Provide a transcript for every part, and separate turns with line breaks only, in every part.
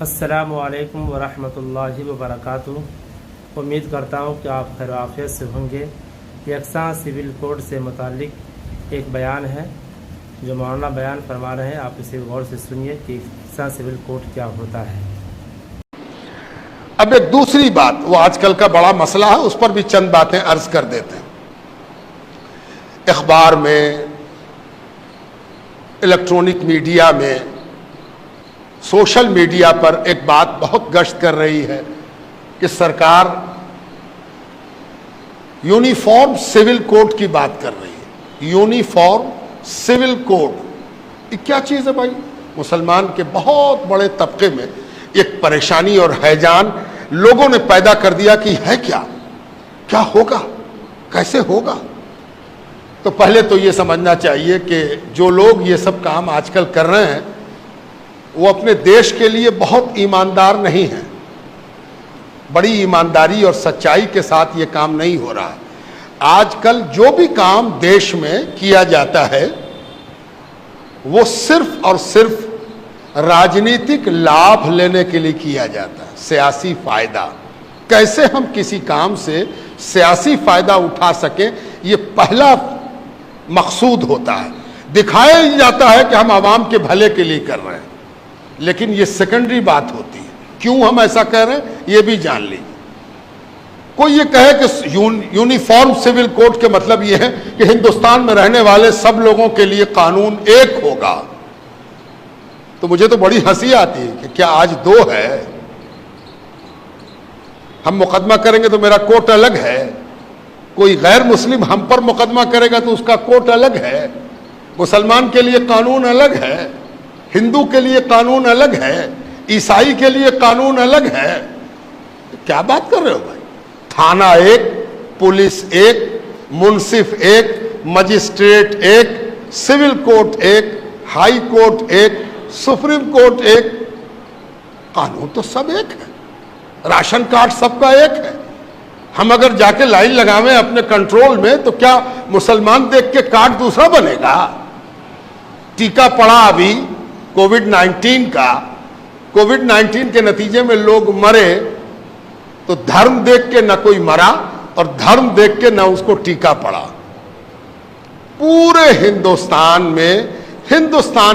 السلام علیکم ورحمۃ اللہ وبرکاتہ۔ امید کرتا ہوں کہ آپ خیر و عافیت سے ہوں گے۔ یکساں سول کوڈ سے متعلق ایک بیان ہے جو مولانا بیان فرما رہے ہیں، آپ اسے غور سے سنیے کہ یکساں سول کوڈ کیا ہوتا ہے۔
اب ایک دوسری بات، وہ آج کل کا بڑا مسئلہ ہے، اس پر بھی چند باتیں عرض کر دیتے ہیں۔ اخبار میں، الیکٹرانک میڈیا میں، سوشل میڈیا پر ایک بات بہت گشت کر رہی ہے کہ سرکار یونیفارم سول کوڈ کی بات کر رہی ہے۔ یونیفارم سول کوڈ یہ کیا چیز ہے بھائی؟ مسلمان کے بہت بڑے طبقے میں ایک پریشانی اور ہیجان لوگوں نے پیدا کر دیا کہ ہے کیا ہوگا، کیسے ہوگا؟ تو پہلے تو یہ سمجھنا چاہیے کہ جو لوگ یہ سب کام آج کل کر رہے ہیں وہ اپنے دیش کے لیے بہت ایماندار نہیں ہیں۔ بڑی ایمانداری اور سچائی کے ساتھ یہ کام نہیں ہو رہا ہے۔ آج کل جو بھی کام دیش میں کیا جاتا ہے وہ صرف اور صرف راجنیتک لابھ لینے کے لیے کیا جاتا ہے، سیاسی فائدہ۔ کیسے ہم کسی کام سے سیاسی فائدہ اٹھا سکیں، یہ پہلا مقصود ہوتا ہے۔ دکھایا جاتا ہے کہ ہم عوام کے بھلے کے لیے کر رہے ہیں، لیکن یہ سیکنڈری بات ہوتی ہے۔ کیوں ہم ایسا کہہ رہے ہیں یہ بھی جان لیجیے۔ کوئی یہ کہے کہ یونیفارم سول کوڈ کے مطلب یہ ہے کہ ہندوستان میں رہنے والے سب لوگوں کے لیے قانون ایک ہوگا، تو مجھے تو بڑی ہنسی آتی ہے کہ کیا آج دو ہے؟ ہم مقدمہ کریں گے تو میرا کوٹ الگ ہے، کوئی غیر مسلم ہم پر مقدمہ کرے گا تو اس کا کوٹ الگ ہے، مسلمان کے لیے قانون الگ ہے، ہندو کے لیے قانون الگ ہے، عیسائی کے لیے قانون الگ ہے۔ کیا بات کر رہے ہو بھائی؟ تھانہ ایک، پولیس ایک، منصف ایک، مجسٹریٹ ایک، سول کورٹ ایک، ہائی کورٹ ایک، سپریم کورٹ ایک، قانون تو سب ایک ہے، راشن کارڈ سب کا ایک ہے۔ ہم اگر جا کے لائن لگاویں اپنے کنٹرول میں تو کیا مسلمان دیکھ کے کارڈ دوسرا بنے گا؟ ٹیکہ پڑا ابھی کووڈ-19 کا، کووڈ-19 کے نتیجے میں لوگ مرے تو دھرم دیکھ کے نہ کوئی مرا اور دھرم دیکھ کے نہ اس کو ٹیکہ پڑا۔ پورے ہندوستان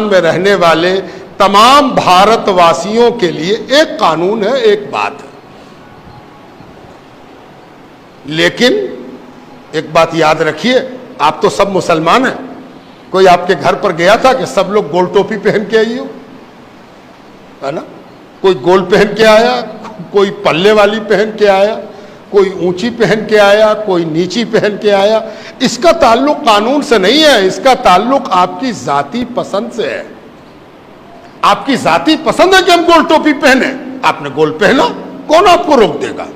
میں رہنے والے تمام بھارت واسیوں کے لیے ایک قانون ہے، ایک بات ہے۔ لیکن ایک بات یاد رکھیے، آپ تو سب مسلمان ہیں۔ کوئی آپ کے گھر پر گیا تھا کہ سب لوگ گول ٹوپی پہن کے آئی ہو، ہے نا؟ کوئی گول پہن کے آیا، کوئی پلے والی پہن کے آیا، کوئی اونچی پہن کے آیا، کوئی نیچی پہن کے آیا۔ اس کا تعلق قانون سے نہیں ہے، اس کا تعلق آپ کی ذاتی پسند سے ہے۔ آپ کی ذاتی پسند ہے کہ ہم گول ٹوپی پہنے، آپ نے گول پہنا، کون آپ کو روک دے گا؟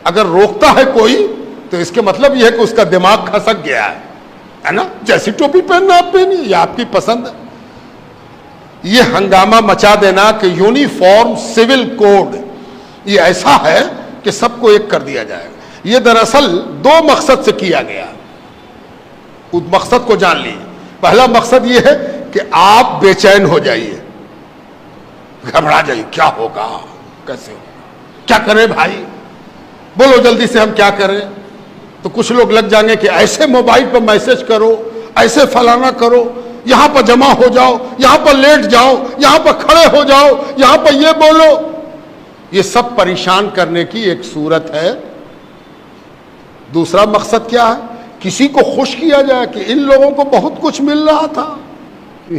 اگر روکتا ہے کوئی تو اس کے مطلب یہ ہے کہ اس کا دماغ کھسک گیا ہے نا؟ جیسی ٹوپی پہننا آپ پہنیے، یہ آپ کی پسند ہے۔ یہ ہنگامہ مچا دینا کہ یونیفارم سول کوڈ یہ ایسا ہے کہ سب کو ایک کر دیا جائے گا، یہ دراصل دو مقصد سے کیا گیا۔ اس مقصد کو جان لیجیے۔ پہلا مقصد یہ ہے کہ آپ بے چین ہو جائیے، گھبرا جائیے، کیا ہوگا، کیسے ہوگا، کیا کریں بھائی، بولو جلدی سے ہم کیا کریں۔ تو کچھ لوگ لگ جائیں گے کہ ایسے موبائل پر میسج کرو، ایسے فلانا کرو، یہاں پر جمع ہو جاؤ، یہاں پر لیٹ جاؤ، یہاں پر کھڑے ہو جاؤ، یہاں پر یہ بولو۔ یہ سب پریشان کرنے کی ایک صورت ہے۔ دوسرا مقصد کیا ہے؟ کسی کو خوش کیا جائے کہ ان لوگوں کو بہت کچھ مل رہا تھا،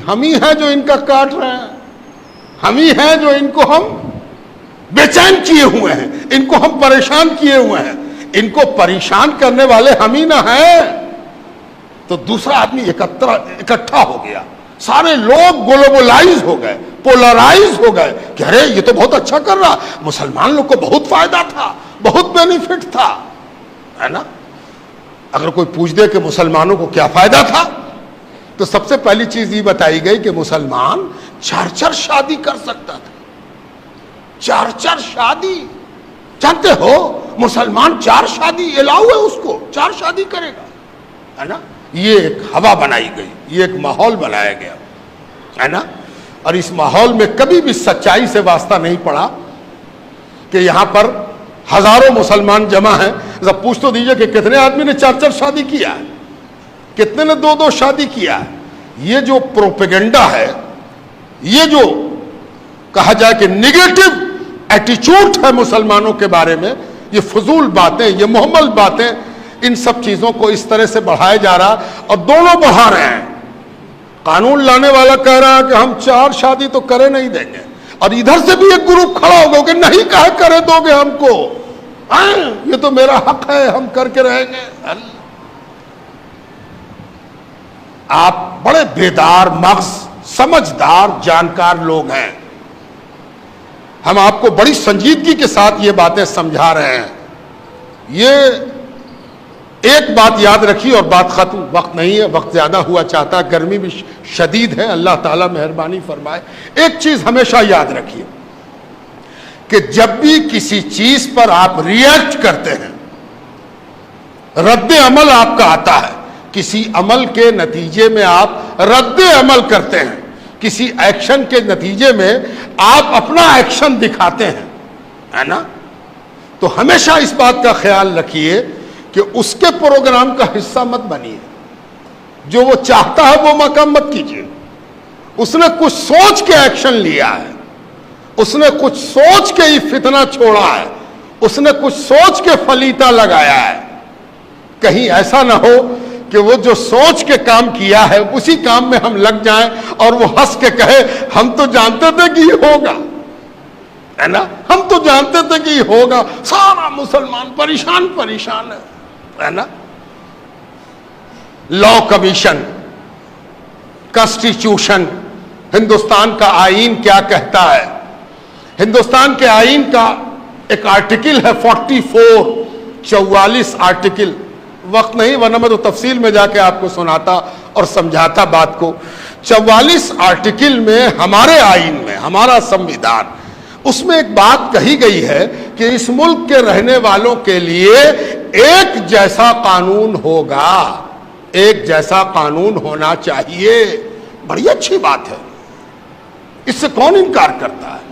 ہم ہی ہیں جو ان کا کاٹ رہے ہیں، ہم ہی ہیں جو ان کو ہم بے چین کیے ہوئے ہیں، ان کو ہم پریشان کیے ہوئے ہیں، ان کو پریشان کرنے والے ہم ہی نہ ہیں۔ تو دوسرا آدمی اکٹھا ہو گیا، سارے لوگ گلوبلائز ہو گئے، پولرائز ہو گئے کہ ارے یہ تو بہت اچھا کر رہا، مسلمان لوگ کو بہت فائدہ تھا، بہت بینیفٹ تھا، ہے نا؟ اگر کوئی پوچھ دے کہ مسلمانوں کو کیا فائدہ تھا تو سب سے پہلی چیز یہ بتائی گئی کہ مسلمان 4 شادی کر سکتا تھا۔ 4 شادی، جانتے ہو مسلمان 4 شادی الاؤ ہے، اس کو 4 شادی کرے گا، ہے نا؟ یہ ایک ہوا بنائی گئی، یہ ایک ماحول بنایا گیا، ہے نا؟ اور اس ماحول میں کبھی بھی سچائی سے واسطہ نہیں پڑا کہ یہاں پر ہزاروں مسلمان جمع ہیں. ذرا پوچھ تو دیجئے کہ کتنے آدمی نے 4 شادی کیا ہے, کتنے نے 2 شادی کیا ہے. یہ جو پروپیگنڈا ہے, یہ جو کہا جائے کہ نیگیٹو ایٹیچیوڈ ہے مسلمانوں کے بارے میں, یہ فضول باتیں, یہ محمل باتیں, ان سب چیزوں کو اس طرح سے بڑھایا جا رہا, اور دونوں بڑھا رہے ہیں. قانون لانے والا کہہ رہا ہے کہ ہم 4 شادی تو کرے نہیں دیں گے, اور ادھر سے بھی ایک گروپ کھڑا ہوگا کہ نہیں کہے کرے دو گے ہم کو, یہ تو میرا حق ہے, ہم کر کے رہیں گے. آپ بڑے بیدار مغز, سمجھدار, جانکار لوگ ہیں. ہم آپ کو بڑی سنجیدگی کے ساتھ یہ باتیں سمجھا رہے ہیں. یہ ایک بات یاد رکھیے اور بات ختم, وقت نہیں ہے, وقت زیادہ ہوا چاہتا, گرمی بھی شدید ہے, اللہ تعالیٰ مہربانی فرمائے. ایک چیز ہمیشہ یاد رکھیے کہ جب بھی کسی چیز پر آپ ریئیکٹ کرتے ہیں, رد عمل آپ کا آتا ہے, کسی عمل کے نتیجے میں آپ رد عمل کرتے ہیں, کسی ایکشن کے نتیجے میں آپ اپنا ایکشن دکھاتے ہیں, ہے نا, تو ہمیشہ اس بات کا خیال رکھیے کہ اس کے پروگرام کا حصہ مت بنیے. جو وہ چاہتا ہے وہ مقام مت کیجیے. اس نے کچھ سوچ کے ایکشن لیا ہے, اس نے کچھ سوچ کے ہی فتنہ چھوڑا ہے, اس نے کچھ سوچ کے فلیتا لگایا ہے. کہیں ایسا نہ ہو کہ وہ جو سوچ کے کام کیا ہے اسی کام میں ہم لگ جائیں اور وہ ہنس کے کہے ہم تو جانتے تھے کہ یہ ہوگا, ہے نا, ہم تو جانتے تھے کہ یہ ہوگا, سارا مسلمان پریشان ہے نا. لا کمیشن, کانسٹیٹیوشن, ہندوستان کا آئین کیا کہتا ہے؟ ہندوستان کے آئین کا ایک آرٹیکل ہے 44 آرٹیکل. وقت نہیں, ورنہ میں تو تفصیل میں جا کے آپ کو سناتا اور سمجھاتا بات کو. 44 آرٹیکل میں ہمارے آئین میں, ہمارا سمویدھان, اس میں ایک بات کہی گئی ہے کہ اس ملک کے رہنے والوں کے لیے ایک جیسا قانون ہوگا, ایک جیسا قانون ہونا چاہیے. بڑی اچھی بات ہے, اس سے کون انکار کرتا ہے؟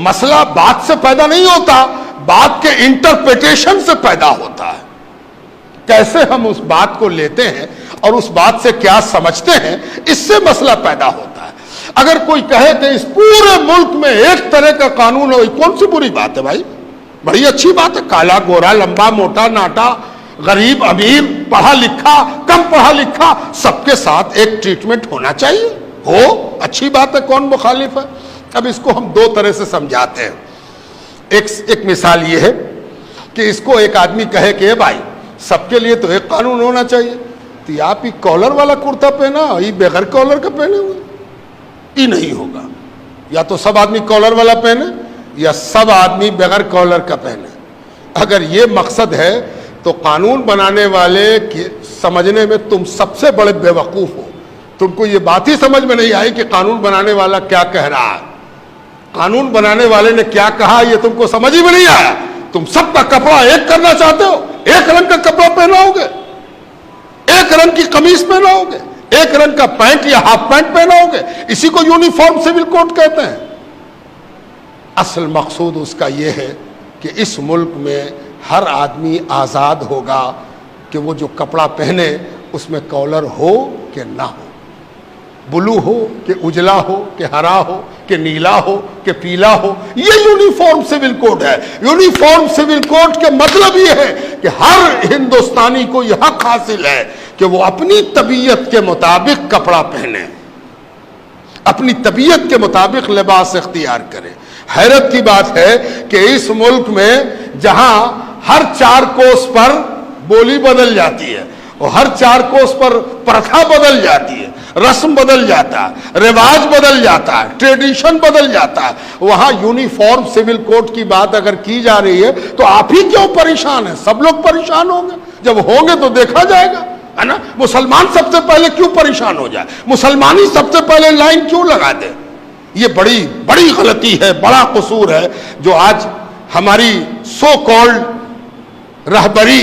مسئلہ بات سے پیدا نہیں ہوتا, بات کے انٹرپریٹیشن سے پیدا ہوتا ہے. کیسے ہم اس بات کو لیتے ہیں اور اس بات سے کیا سمجھتے ہیں, اس سے مسئلہ پیدا ہوتا ہے. اگر کوئی کہے کہ اس پورے ملک میں ایک طرح کا قانون ہو, کون سی بری بات ہے بھائی؟ بڑی اچھی بات ہے. کالا گورا, لمبا موٹا ناٹا, غریب امیر, پڑھا لکھا کم پڑھا لکھا, سب کے ساتھ ایک ٹریٹمنٹ ہونا چاہیے. ہو, اچھی بات ہے, کون مخالف ہے؟ اب اس کو ہم 2 طرح سے سمجھاتے ہیں. ایک مثال یہ ہے کہ اس کو ایک آدمی کہے کہ بھائی سب کے لیے تو ایک قانون ہونا چاہیے, تو آپ ہی کالر والا کرتا پہنا, یہ بغیر کالر کا پہنے ہوئے, یہ نہیں ہوگا. یا تو سب آدمی کالر والا پہنے یا سب آدمی بغیر کالر کا پہنے. اگر یہ مقصد ہے تو قانون بنانے والے سمجھنے میں تم سب سے بڑے بے وقوف ہو. تم کو یہ بات ہی سمجھ میں نہیں آئی کہ قانون بنانے والا کیا کہہ رہا ہے. قانون بنانے والے نے کیا کہا یہ تم کو سمجھ ہی میں نہیں آیا. تم سب کا کپڑا ایک کرنا چاہتے ہو, ایک رنگ کا کپڑا پہناؤ گے, ایک رنگ کی قمیص پہناؤ گے, ایک رنگ کا پینٹ یا ہاف پینٹ پہناؤ گے. اسی کو یونیفارم سول کوڈ کہتے ہیں. اصل مقصود اس کا یہ ہے کہ اس ملک میں ہر آدمی آزاد ہوگا کہ وہ جو کپڑا پہنے اس میں کالر ہو کہ نہ ہو, بلو ہو کہ اجلا ہو کہ ہرا ہو کہ نیلا ہو کہ پیلا ہو. یہ یونیفارم سول کوڈ ہے. یونیفارم سول کوڈ کے مطلب یہ ہے کہ ہر ہندوستانی کو یہ حق حاصل ہے کہ وہ اپنی طبیعت کے مطابق کپڑا پہنے, اپنی طبیعت کے مطابق لباس اختیار کرے. حیرت کی بات ہے کہ اس ملک میں جہاں ہر 4 کوس پر بولی بدل جاتی ہے اور ہر 4 کوس پر پرتھا بدل جاتی ہے, رسم بدل جاتا ہے, رواج بدل جاتا ہے, ٹریڈیشن بدل جاتا ہے, وہاں یونیفارم سول کوڈ کی بات اگر کی جا رہی ہے تو آپ ہی کیوں پریشان ہیں؟ سب لوگ پریشان ہوں گے. جب ہوں گے تو دیکھا جائے گا, ہے نا. مسلمان سب سے پہلے کیوں پریشان ہو جائے؟ مسلمان ہی سب سے پہلے لائن کیوں لگا دے؟ یہ بڑی بڑی غلطی ہے, بڑا قصور ہے جو آج ہماری سو کالڈ رہبری